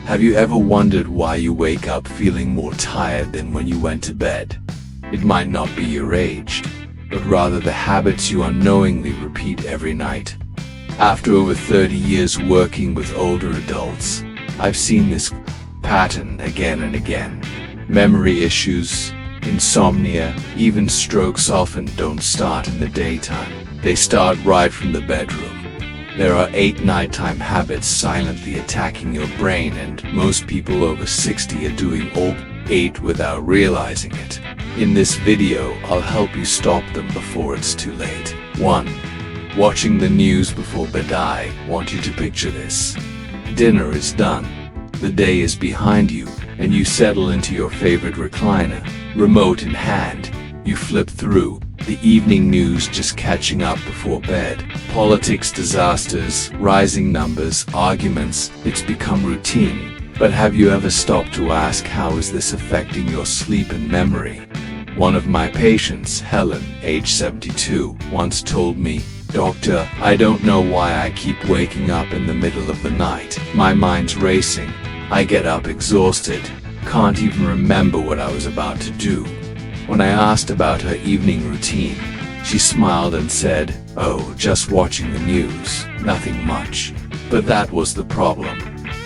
Have you ever wondered why you wake up feeling more tired than when you went to bed? It might not be your age, but rather the habits you unknowingly repeat every night. After over 30 years working with older adults, I've seen this pattern again and again. Memory issues, insomnia, even strokes often don't start in the daytime. They start right from the bedroom. There are 8 nighttime habits silently attacking your brain, and most people over 60 are doing all 8 without realizing it. In this video, I'll help you stop them before it's too late. 1. Watching the news before bed. I want you to picture this. Dinner is done. The day is behind you, and you settle into your favorite recliner, remote in hand. You flip through the evening news, just catching up before bed. Politics, disasters, rising numbers, arguments, it's become routine. But have you ever stopped to ask, how is this affecting your sleep and memory? One of my patients, Helen, age 72, once told me, "Doctor, I don't know why I keep waking up in the middle of the night. My mind's racing. I get up exhausted, can't even remember what I was about to do." When I asked about her evening routine, she smiled and said, "Oh, just watching the news, nothing much." But that was the problem.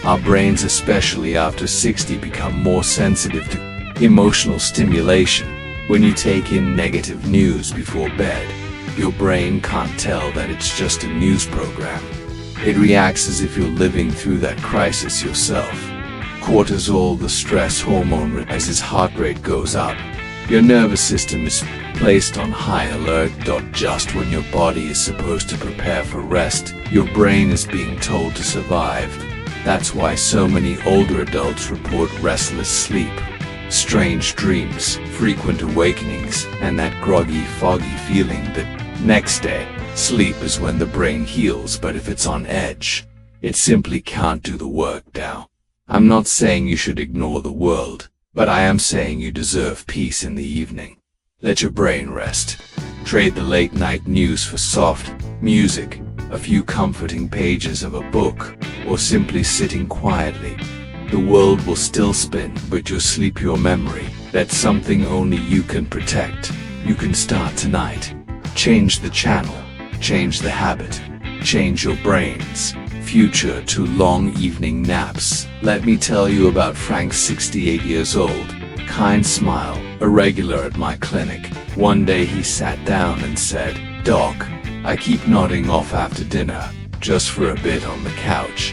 Our brains, especially after 60, become more sensitive to emotional stimulation. When you take in negative news before bed, your brain can't tell that it's just a news program. It reacts as if you're living through that crisis yourself. Cortisol, the stress hormone, rises, heart rate goes up. Your nervous system is placed on high alert. Just when your body is supposed to prepare for rest, your brain is being told to survive. That's why so many older adults report restless sleep, strange dreams, frequent awakenings, and that groggy, foggy feeling the next day. Sleep is when the brain heals, but if it's on edge, it simply can't do the work now. I'm not saying you should ignore the world, but I am saying you deserve peace in the evening. Let your brain rest. Trade the late night news for soft music, a few comforting pages of a book, or simply sitting quietly. The world will still spin, but your sleep, your memory, that's something only you can protect. You can start tonight. Change the channel, change the habit, change your brain's future to long evening naps. Let me tell you about Frank, 68 years old, kind smile, a regular at my clinic. One day he sat down and said, "Doc, I keep nodding off after dinner, just for a bit on the couch.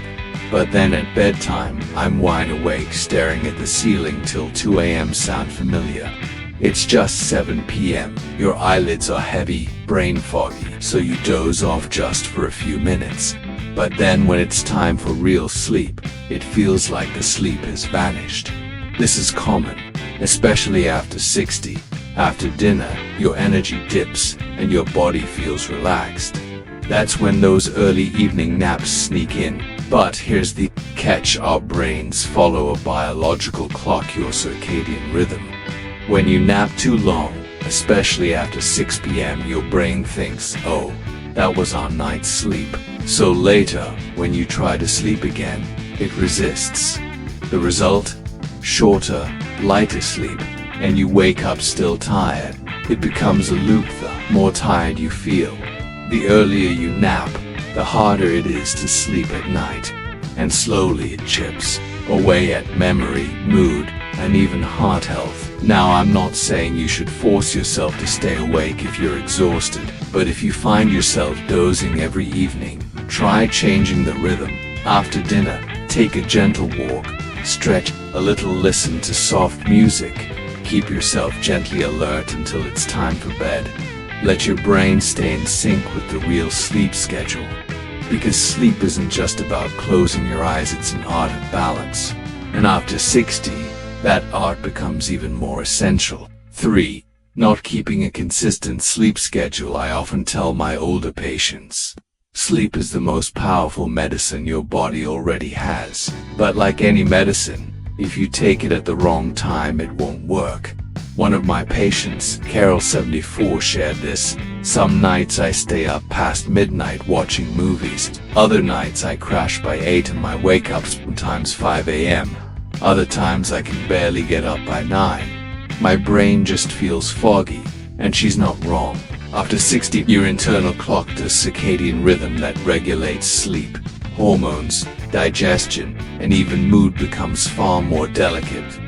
But then at bedtime, I'm wide awake staring at the ceiling till 2 a.m. Sound familiar? It's just 7 p.m. Your eyelids are heavy, brain foggy, so you doze off just for a few minutes. But then when it's time for real sleep, it feels like the sleep has vanished." This is common, especially after 60. After dinner, your energy dips, and your body feels relaxed. That's when those early evening naps sneak in. But here's the catch: our brains follow a biological clock, your circadian rhythm. When you nap too long, especially after 6 p.m., your brain thinks, "Oh, that was our night's sleep." So later, when you try to sleep again, it resists. The result? Shorter, lighter sleep, and you wake up still tired. It becomes a loop. The more tired you feel, the earlier you nap, the harder it is to sleep at night. And slowly it chips away at memory, mood, and even heart health. Now, I'm not saying you should force yourself to stay awake if you're exhausted, but if you find yourself dozing every evening, try changing the rhythm. After dinner, take a gentle walk, stretch a little, listen to soft music. Keep yourself gently alert until it's time for bed. Let your brain stay in sync with the real sleep schedule. Because sleep isn't just about closing your eyes, it's an art of balance. And after 60, that art becomes even more essential. 3. Not keeping a consistent sleep schedule. I often tell my older patients, sleep is the most powerful medicine your body already has. But like any medicine, if you take it at the wrong time, it won't work. One of my patients, Carol 74, shared this. Some nights I stay up past midnight watching movies. Other nights I crash by 8 and I wake up sometimes 5 a.m. Other times I can barely get up by 9. My brain just feels foggy, and she's not wrong. After 60, your internal clock does circadian rhythm that regulates sleep, hormones, digestion, and even mood becomes far more delicate.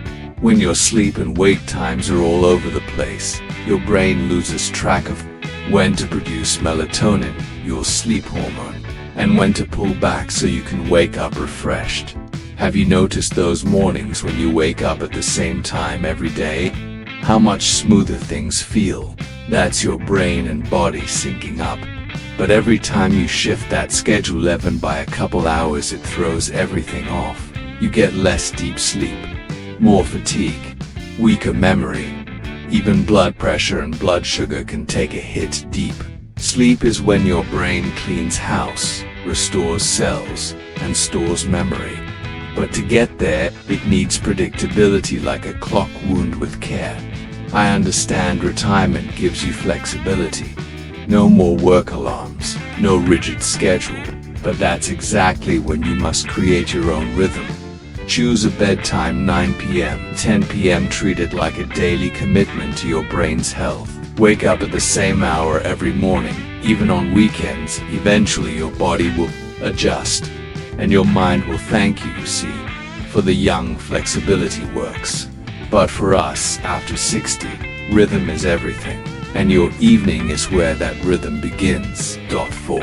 When your sleep and wake times are all over the place, your brain loses track of when to produce melatonin, your sleep hormone, and when to pull back so you can wake up refreshed. Have you noticed those mornings when you wake up at the same time every day? How much smoother things feel. That's your brain and body syncing up. But every time you shift that schedule even by a couple hours, it throws everything off. You get less deep sleep, more fatigue, weaker memory. Even blood pressure and blood sugar can take a hit deep. Sleep is when your brain cleans house, restores cells, and stores memory. But to get there, it needs predictability like a clock wound with care. I understand retirement gives you flexibility. No more work alarms, no rigid schedule, but that's exactly when you must create your own rhythm. Choose a bedtime 9 p.m., 10 p.m. Treat it like a daily commitment to your brain's health. Wake up at the same hour every morning, even on weekends. Eventually your body will adjust, and your mind will thank you, see. For the young, flexibility works. But for us, after 60, rhythm is everything. And your evening is where that rhythm begins. 4.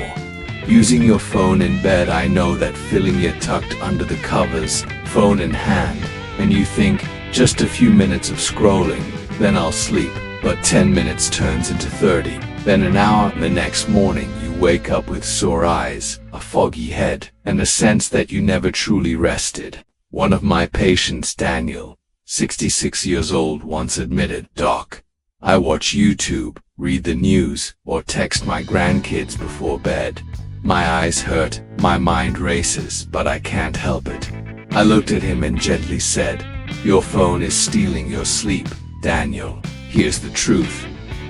Using your phone in bed. I know that feeling. You're tucked under the covers, phone in hand, and you think, just a few minutes of scrolling, then I'll sleep. But 10 minutes turns into 30, then an hour. The next morning you wake up with sore eyes, a foggy head, and a sense that you never truly rested. One of my patients, Daniel, 66 years old, once admitted, "Doc, I watch YouTube, read the news, or text my grandkids before bed. My eyes hurt, my mind races, but I can't help it." I looked at him and gently said, "Your phone is stealing your sleep, Daniel. Here's the truth.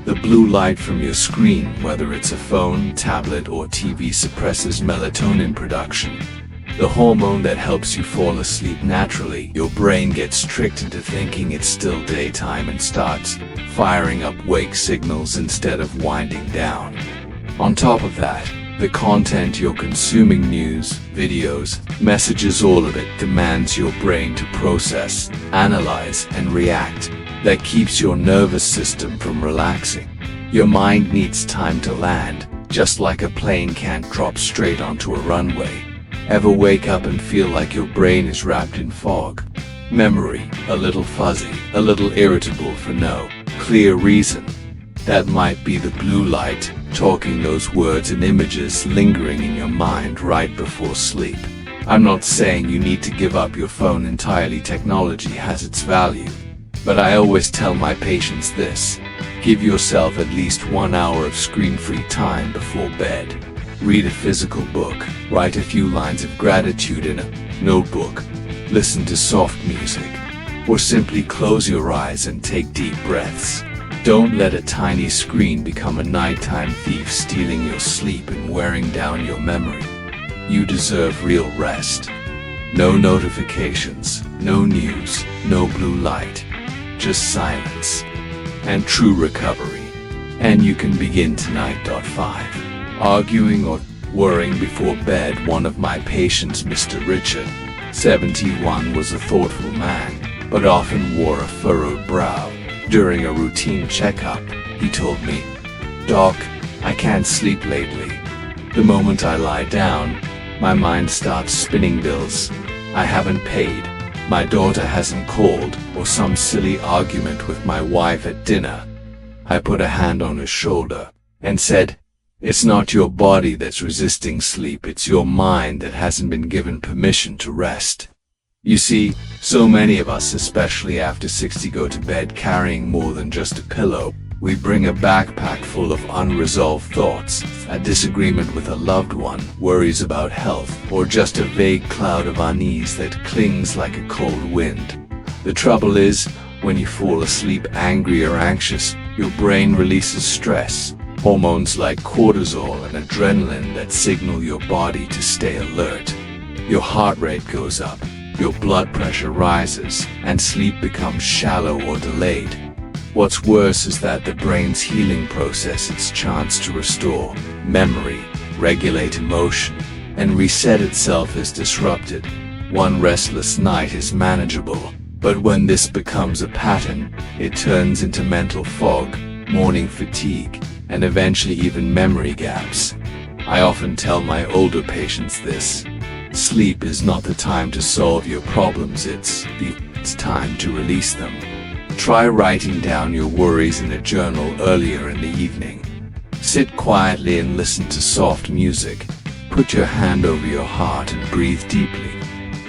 The blue light from your screen, whether it's a phone, tablet, or TV, suppresses melatonin production, the hormone that helps you fall asleep naturally. Your brain gets tricked into thinking it's still daytime and starts firing up wake signals instead of winding down. On top of that, the content you're consuming, news, videos, messages, all of it demands your brain to process, analyze, and react. That keeps your nervous system from relaxing. Your mind needs time to land, just like a plane can't drop straight onto a runway. Ever wake up and feel like your brain is wrapped in fog? Memory, a little fuzzy, a little irritable for no clear reason. That might be the blue light, talking those words and images lingering in your mind right before sleep. I'm not saying you need to give up your phone entirely. Technology has its value. But I always tell my patients this: give yourself at least 1 hour of screen-free time before bed. Read a physical book, write a few lines of gratitude in a notebook, listen to soft music, or simply close your eyes and take deep breaths. Don't let a tiny screen become a nighttime thief, stealing your sleep and wearing down your memory. You deserve real rest. No notifications, no news, no blue light, just silence and true recovery. And you can begin tonight. 5. Arguing or worrying before bed. One of my patients, Mr. Richard, 71, was a thoughtful man, but often wore a furrowed brow. During a routine checkup, he told me, "Doc, I can't sleep lately. The moment I lie down, my mind starts spinning bills I haven't paid, my daughter hasn't called, or some silly argument with my wife at dinner." I put a hand on his shoulder and said, "It's not your body that's resisting sleep, it's your mind that hasn't been given permission to rest." You see, so many of us, especially after 60, go to bed carrying more than just a pillow. We bring a backpack full of unresolved thoughts, a disagreement with a loved one, worries about health, or just a vague cloud of unease that clings like a cold wind. The trouble is, When you fall asleep angry or anxious, your brain releases stress hormones like cortisol and adrenaline that signal your body to stay alert. Your heart rate goes up, your blood pressure rises, and sleep becomes shallow or delayed. What's worse is that the brain's healing process, its chance to restore memory, regulate emotion, and reset itself, is disrupted. One restless night is manageable, but when this becomes a pattern, it turns into mental fog, morning fatigue, and eventually even memory gaps. I often tell my older patients this: sleep is not the time to solve your problems, it's time to release them. Try writing down your worries in a journal earlier in the evening. Sit quietly and listen to soft music. Put your hand over your heart and breathe deeply.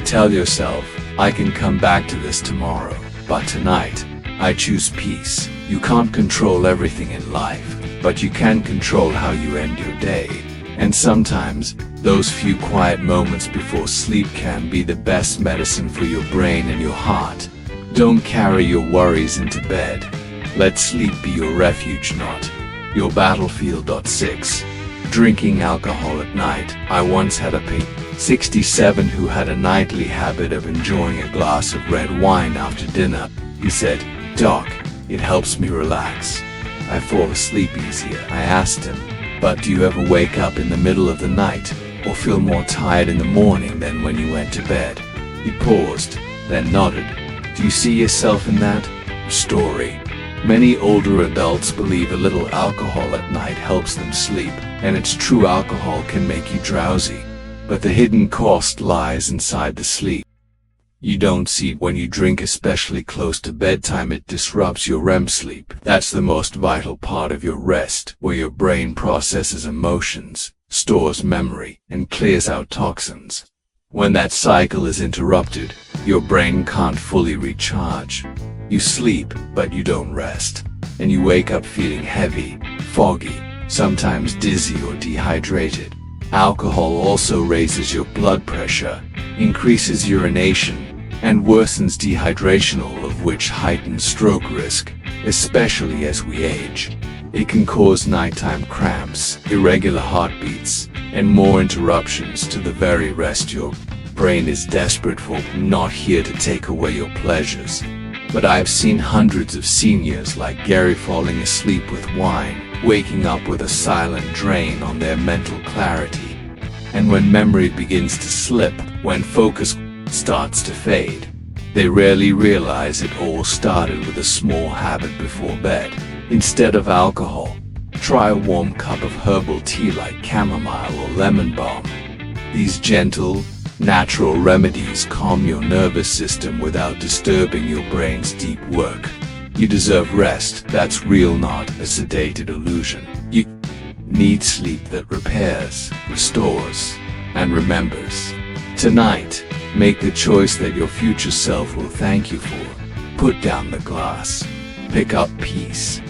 Tell yourself, I can come back to this tomorrow, but tonight, I choose peace. You can't control everything in life, but you can control how you end your day. And sometimes, those few quiet moments before sleep can be the best medicine for your brain and your heart. Don't carry your worries into bed. Let sleep be your refuge, not your battlefield. 6. Drinking alcohol at night. I once had a patient, 67, who had a nightly habit of enjoying a glass of red wine after dinner. He said, "Doc, it helps me relax. I fall asleep easier." I asked him, "But do you ever wake up in the middle of the night, or feel more tired in the morning than when you went to bed?" He paused, then nodded. Do you see yourself in that story? Many older adults believe a little alcohol at night helps them sleep, and it's true, alcohol can make you drowsy. But the hidden cost lies inside the sleep you don't see. When you drink, especially close to bedtime, it disrupts your REM sleep. That's the most vital part of your rest, where your brain processes emotions, stores memory, and clears out toxins. When that cycle is interrupted, your brain can't fully recharge. You sleep, but you don't rest, and you wake up feeling heavy, foggy, sometimes dizzy or dehydrated. Alcohol also raises your blood pressure, increases urination, and worsens dehydration, all of which heightens stroke risk, especially as we age. It can cause nighttime cramps, irregular heartbeats, and more interruptions to the very rest your brain is desperate for. Not here to take away your pleasures, but I've seen hundreds of seniors like Gary falling asleep with wine, waking up with a silent drain on their mental clarity. And when memory begins to slip, when focus starts to fade, they rarely realize it all started with a small habit before bed. Instead of alcohol, try a warm cup of herbal tea like chamomile or lemon balm. These gentle, natural remedies calm your nervous system without disturbing your brain's deep work. You deserve rest that's real, not a sedated illusion. You need sleep that repairs, restores, and remembers. Tonight, make the choice that your future self will thank you for. Put down the glass. Pick up peace.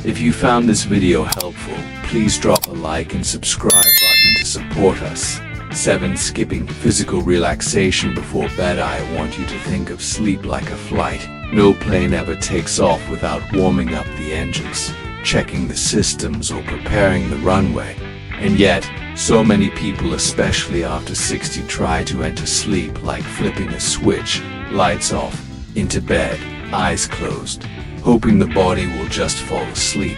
If you found this video helpful, please drop a like and subscribe button to support us. 7. Skipping physical relaxation before bed. I want you to think of sleep like a flight. No plane ever takes off without warming up the engines, checking the systems, or preparing the runway. And yet, so many people, especially after 60, try to enter sleep like flipping a switch, lights off, into bed, eyes closed, hoping the body will just fall asleep.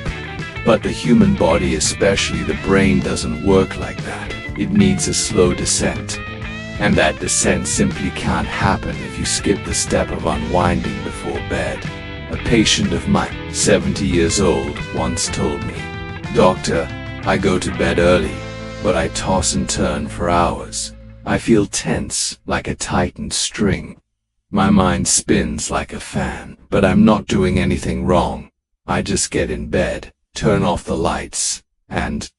But the human body, especially the brain, doesn't work like that. It needs a slow descent. And that descent simply can't happen if you skip the step of unwinding before bed. A patient of mine, 70 years old, once told me, "Doctor, I go to bed early, but I toss and turn for hours. I feel tense, like a tightened string. My mind spins like a fan, but I'm not doing anything wrong. I just get in bed, turn off the lights, and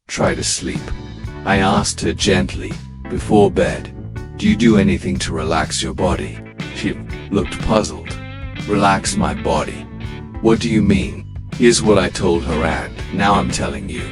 try to sleep." I asked her gently, before bed, "Do you do anything to relax your body?" She looked puzzled. "Relax my body? What do you mean?" Here's what I told her, and now I'm telling you.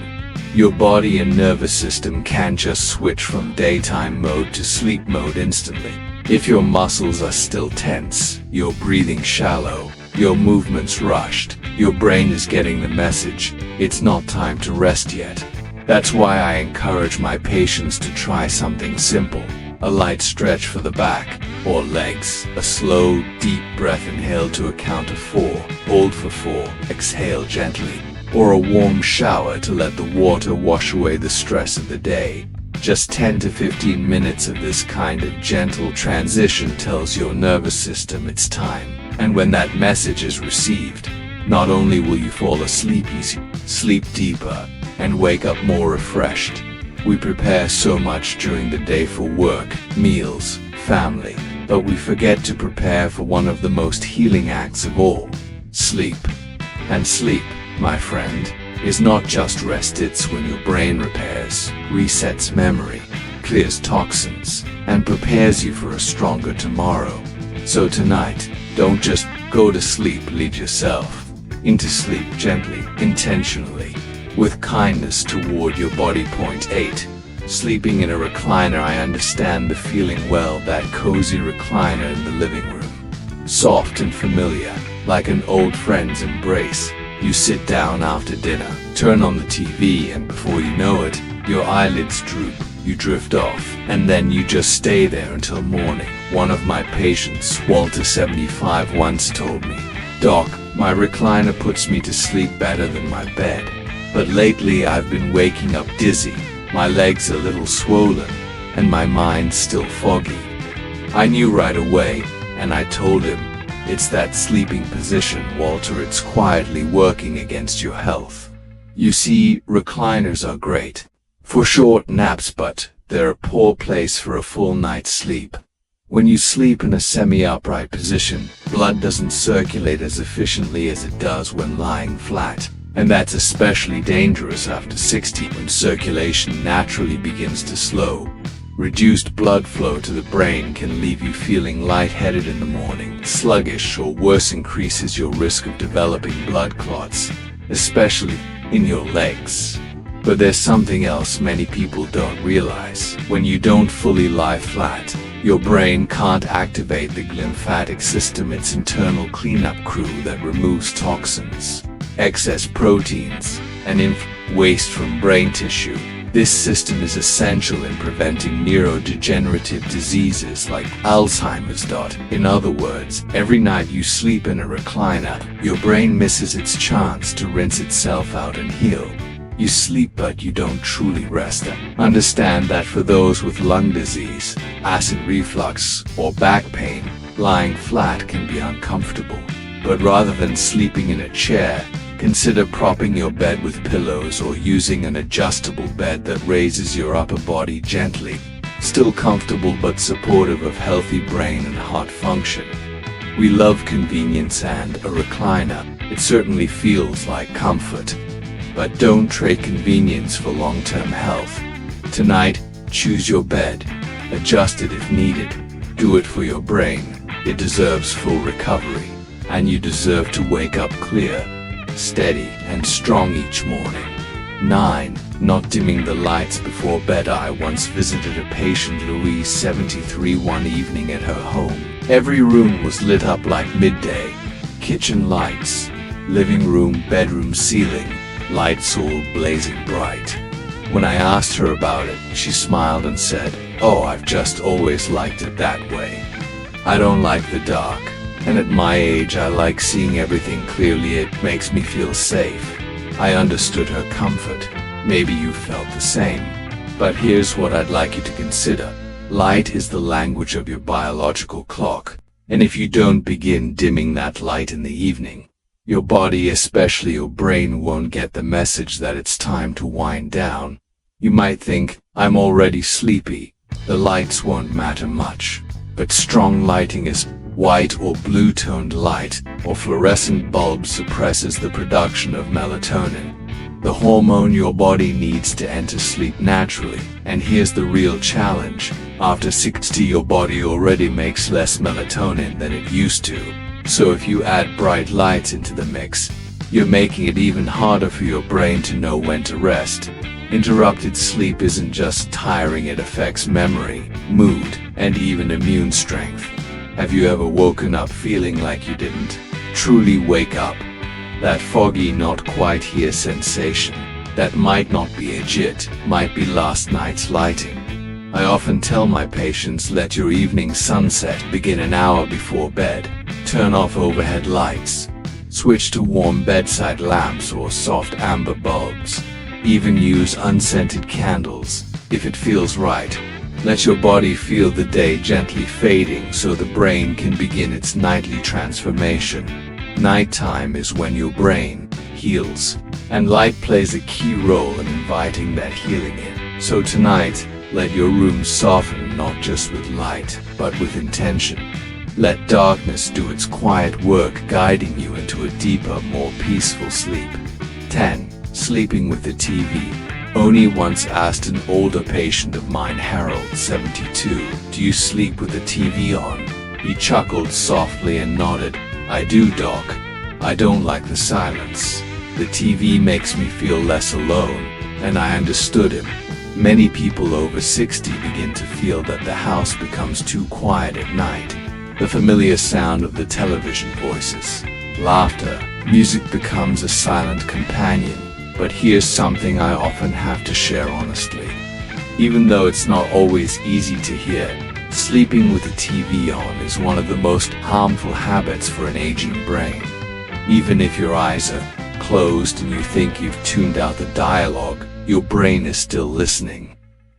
Your body and nervous system can just switch from daytime mode to sleep mode instantly. If your muscles are still tense, you're breathing shallow, your movements rushed. Your brain is getting the message, it's not time to rest yet. That's why I encourage my patients to try something simple. A light stretch for the back or legs, a slow, deep breath, inhale to a count of 4, hold for 4, exhale gently, or a warm shower to let the water wash away the stress of the day. Just 10 to 15 minutes of this kind of gentle transition tells your nervous system it's time. And when that message is received, not only will you fall asleep easier, sleep deeper, and wake up more refreshed. We prepare so much during the day for work, meals, family, but we forget to prepare for one of the most healing acts of all, sleep. And sleep, my friend, is not just rest, it's when your brain repairs, resets memory, clears toxins, and prepares you for a stronger tomorrow. So tonight, don't just go to sleep, lead yourself into sleep gently, intentionally, with kindness toward your body. Point 8. Sleeping in a recliner. I understand the feeling well, that cozy recliner in the living room. Soft and familiar, like an old friend's embrace. You sit down after dinner, turn on the TV, and before you know it, your eyelids droop, you drift off, and then you just stay there until morning. One of my patients, Walter 75, once told me, "Doc, my recliner puts me to sleep better than my bed. But lately I've been waking up dizzy, my legs a little swollen, and my mind still foggy." I knew right away, and I told him, "It's that sleeping position, Walter, it's quietly working against your health." You see, recliners are great for short naps, but they're a poor place for a full night's sleep. When you sleep in a semi-upright position, blood doesn't circulate as efficiently as it does when lying flat. And that's especially dangerous after 60, when circulation naturally begins to slow. Reduced blood flow to the brain can leave you feeling lightheaded in the morning, sluggish, or worse, increases your risk of developing blood clots, especially in your legs. But there's something else many people don't realize. When you don't fully lie flat, your brain can't activate the lymphatic system, its internal cleanup crew that removes toxins, excess proteins, and waste from brain tissue. This system is essential in preventing neurodegenerative diseases like Alzheimer's. In other words, every night you sleep in a recliner, your brain misses its chance to rinse itself out and heal. You sleep, but you don't truly rest. Understand that for those with lung disease, acid reflux, or back pain, lying flat can be uncomfortable. But rather than sleeping in a chair, consider propping your bed with pillows or using an adjustable bed that raises your upper body gently, still comfortable but supportive of healthy brain and heart function. We love convenience, and a recliner, it certainly feels like comfort. But don't trade convenience for long-term health. Tonight, choose your bed, adjust it if needed, do it for your brain. It deserves full recovery, and you deserve to wake up clear, steady, and strong each morning. 9. Not dimming the lights before bed. I once visited a patient, Louise 73, one evening at her home. Every room was lit up like midday. Kitchen lights, living room, bedroom ceiling, lights all blazing bright. When I asked her about it, she smiled and said, "Oh, I've just always liked it that way. I don't like the dark. And at my age I like seeing everything clearly, it makes me feel safe." I understood her comfort. Maybe you felt the same. But here's what I'd like you to consider. Light is the language of your biological clock. And if you don't begin dimming that light in the evening, your body, especially your brain, won't get the message that it's time to wind down. You might think, "I'm already sleepy. The lights won't matter much." But strong lighting, is white or blue-toned light, or fluorescent bulb, suppresses the production of melatonin, the hormone your body needs to enter sleep naturally. And here's the real challenge. After 60, your body already makes less melatonin than it used to. So if you add bright lights into the mix, you're making it even harder for your brain to know when to rest. Interrupted sleep isn't just tiring, it affects memory, mood, and even immune strength. Have you ever woken up feeling like you didn't truly wake up. That foggy, not quite here sensation, that might not be a jit, might be last night's lighting. I often tell my patients, let your evening sunset begin an hour before bed. Turn off overhead lights. Switch to warm bedside lamps or soft amber bulbs. Even use unscented candles, if it feels right. Let your body feel the day gently fading so the brain can begin its nightly transformation. Nighttime is when your brain heals, and light plays a key role in inviting that healing in. So tonight, let your room soften not just with light, but with intention. Let darkness do its quiet work, guiding you into a deeper, more peaceful sleep. 10. Sleeping with the TV. Oni once asked an older patient of mine, Harold, 72, "Do you sleep with the TV on?" He chuckled softly and nodded. "I do, doc. I don't like the silence. The TV makes me feel less alone," and I understood him. Many people over 60 begin to feel that the house becomes too quiet at night. The familiar sound of the television voices, laughter, music becomes a silent companion. But here's something I often have to share honestly. Even though it's not always easy to hear, sleeping with the TV on is one of the most harmful habits for an aging brain. Even if your eyes are closed and you think you've tuned out the dialogue, your brain is still listening,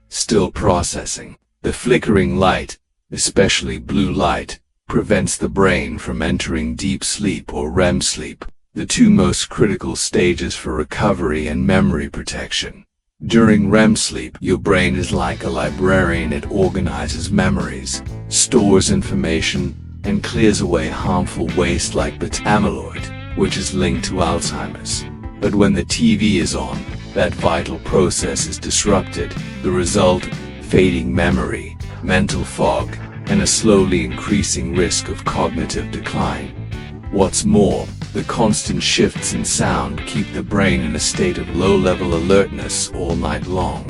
still processing. The flickering light, especially blue light, prevents the brain from entering deep sleep or REM sleep, the two most critical stages for recovery and memory protection. During REM sleep, your brain is like a librarian. It organizes memories, stores information, and clears away harmful waste like amyloid, which is linked to Alzheimer's. But when the TV is on, that vital process is disrupted. The result, fading memory, mental fog, and a slowly increasing risk of cognitive decline. What's more, the constant shifts in sound keep the brain in a state of low-level alertness all night long,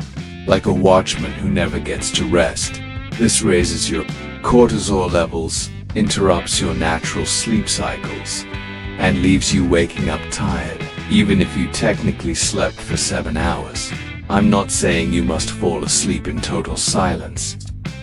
like a watchman who never gets to rest. This raises your cortisol levels, interrupts your natural sleep cycles, and leaves you waking up tired, even if you technically slept for 7 hours. I'm not saying you must fall asleep in total silence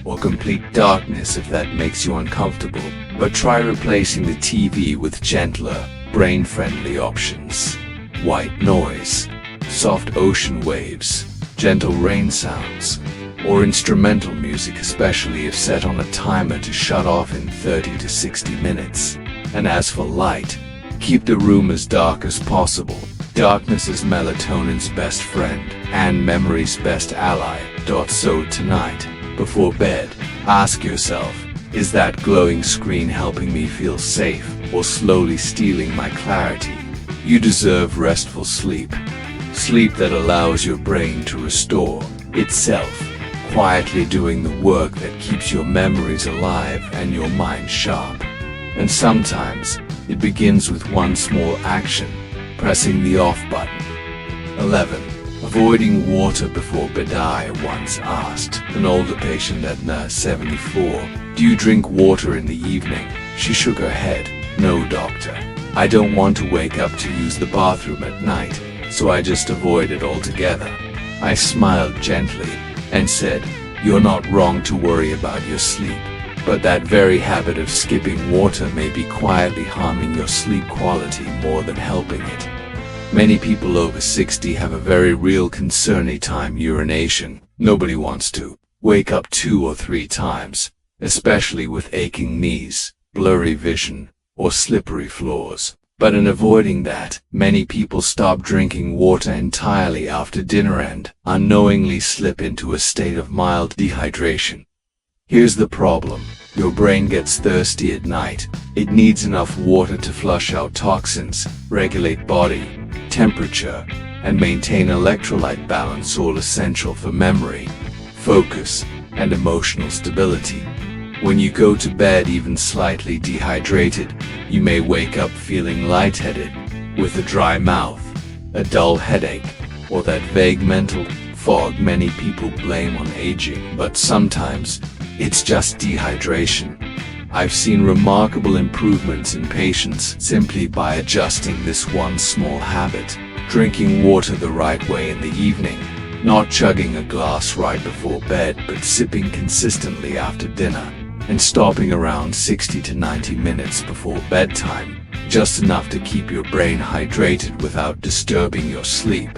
or complete darkness if that makes you uncomfortable, but try replacing the TV with gentler, brain-friendly options. White noise, soft ocean waves, gentle rain sounds, or instrumental music, especially if set on a timer to shut off in 30 to 60 minutes. And as for light, keep the room as dark as possible. Darkness is melatonin's best friend and memory's best ally. So tonight, before bed, ask yourself, is that glowing screen helping me feel safe or slowly stealing my clarity? You deserve restful sleep. Sleep that allows your brain to restore itself, quietly doing the work that keeps your memories alive and your mind sharp. And sometimes, it begins with one small action, pressing the off button. 11. Avoiding water before bed. I once asked an older patient at nurse 74, "Do you drink water in the evening?" She shook her head. "No, doctor. I don't want to wake up to use the bathroom at night, so I just avoid it altogether." I smiled gently and said, "You're not wrong to worry about your sleep, but that very habit of skipping water may be quietly harming your sleep quality more than helping it." Many people over 60 have a very real concern: anytime urination. Nobody wants to wake up 2 or 3 times, especially with aching knees, blurry vision, or slippery floors. But in avoiding that, many people stop drinking water entirely after dinner and unknowingly slip into a state of mild dehydration. Here's the problem. Your brain gets thirsty at night. It needs enough water to flush out toxins, regulate body temperature, and maintain electrolyte balance, all essential for memory, focus, and emotional stability. When you go to bed even slightly dehydrated, you may wake up feeling lightheaded, with a dry mouth, a dull headache, or that vague mental fog many people blame on aging, but sometimes it's just dehydration. I've seen remarkable improvements in patients simply by adjusting this one small habit. Drinking water the right way in the evening, not chugging a glass right before bed but sipping consistently after dinner, and stopping around 60 to 90 minutes before bedtime, just enough to keep your brain hydrated without disturbing your sleep.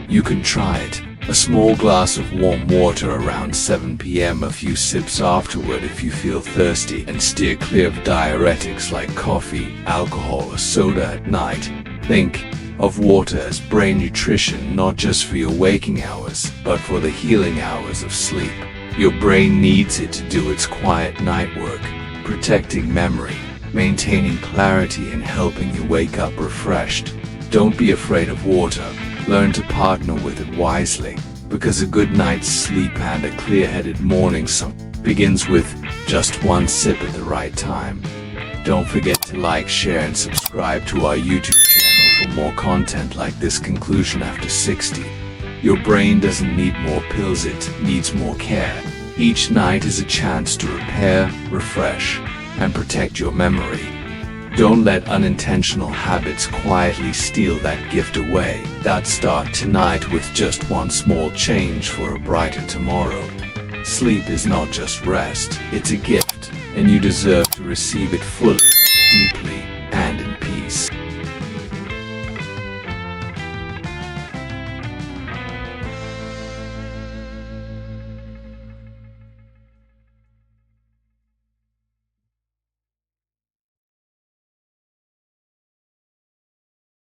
You can try it. A small glass of warm water around 7 p.m., a few sips afterward if you feel thirsty, and steer clear of diuretics like coffee, alcohol, or soda at night. Think of water as brain nutrition, not just for your waking hours, but for the healing hours of sleep. Your brain needs it to do its quiet night work, protecting memory, maintaining clarity, and helping you wake up refreshed. Don't be afraid of water. Learn to partner with it wisely, because a good night's sleep and a clear-headed morning sun begins with just one sip at the right time. Don't forget to like, share, and subscribe to our YouTube channel for more content like this. Conclusion: after 60, your brain doesn't need more pills, it needs more care. Each night is a chance to repair, refresh, and protect your memory. Don't let unintentional habits quietly steal that gift away. Start tonight with just one small change for a brighter tomorrow. Sleep is not just rest, it's a gift, and you deserve to receive it fully.